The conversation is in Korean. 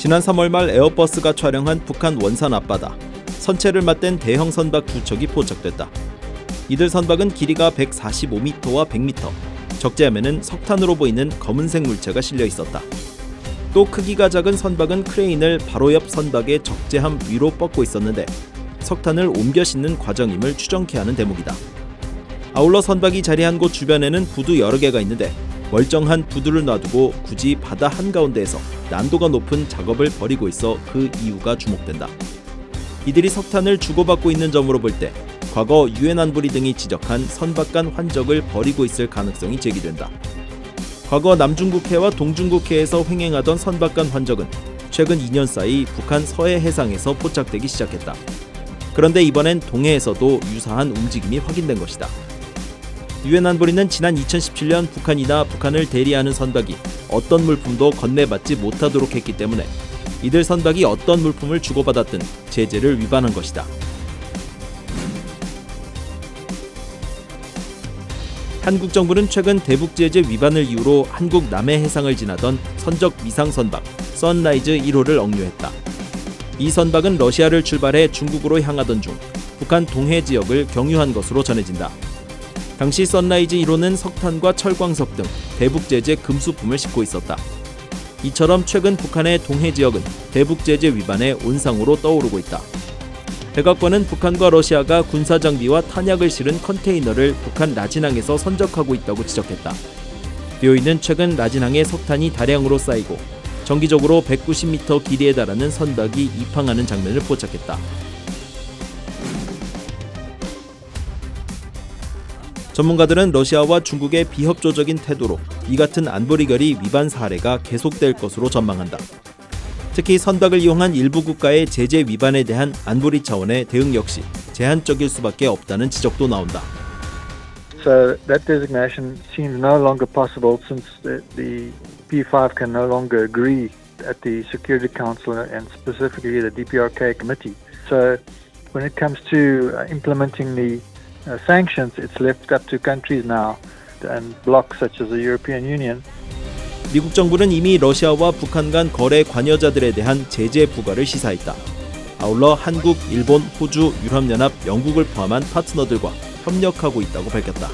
지난 3월 말 에어버스가 촬영한 북한 원산 앞바다, 선체를 맞댄 대형 선박 2척이 포착됐다. 이들 선박은 길이가 145m와 100m, 적재함에는 석탄으로 보이는 검은색 물체가 실려 있었다. 또 크기가 작은 선박은 크레인을 바로 옆 선박의 적재함 위로 뻗고 있었는데 석탄을 옮겨 싣는 과정임을 추정케 하는 대목이다. 아울러 선박이 자리한 곳 주변에는 부두 여러 개가 있는데 멀쩡한 부두를 놔두고 굳이 바다 한가운데에서 난도가 높은 작업을 벌이고 있어 그 이유가 주목된다. 이들이 석탄을 주고받고 있는 점으로 볼 때 과거 유엔 안보리 등이 지적한 선박 간 환적을 벌이고 있을 가능성이 제기된다. 과거 남중국해와 동중국해에서 횡행하던 선박 간 환적은 최근 2년 사이 북한 서해 해상에서 포착되기 시작했다. 그런데 이번엔 동해에서도 유사한 움직임이 확인된 것이다. 유엔 안보리는 지난 2017년 북한이나 북한을 대리하는 선박이 어떤 물품도 건네받지 못하도록 했기 때문에 이들 선박이 어떤 물품을 주고받았든 제재를 위반한 것이다. 한국 정부는 최근 대북 제재 위반을 이유로 한국 남해 해상을 지나던 선적 미상 선박 선라이즈 1호를 억류했다. 이 선박은 러시아를 출발해 중국으로 향하던 중 북한 동해 지역을 경유한 것으로 전해진다. 당시 선라이즈 1호는 석탄과 철광석 등 대북 제재 금수품을 싣고 있었다. 이처럼 최근 북한의 동해 지역은 대북 제재 위반의 온상으로 떠오르고 있다. 백악관은 북한과 러시아가 군사장비와 탄약을 실은 컨테이너를 북한 라진항에서 선적하고 있다고 지적했다. 비오이는 최근 라진항에 석탄이 다량으로 쌓이고 정기적으로 190m 길이에 달하는 선박이 입항하는 장면을 포착했다. 전문가들은 러시아와 중국의 비협조적인 태도로 이 같은 안보리 결의 위반 사례가 계속될 것으로 전망한다. 특히 선박을 이용한 일부 국가의 제재 위반에 대한 안보리 차원의 대응 역시 제한적일 수밖에 없다는 지적도 나온다. So that designation seems no longer possible since the P5 can no longer agree at the Security Council and specifically the DPRK committee. So when it comes to implementing the sanctions, it's left up to countries now and blocs such as the European Union. 미국 정부는 이미 러시아와 북한 간 거래 관여자들에 대한 제재 부과를 시사했다. 아울러 한국, 일본, 호주, 유럽연합, 영국을 포함한 파트너들과 협력하고 있다고 밝혔다.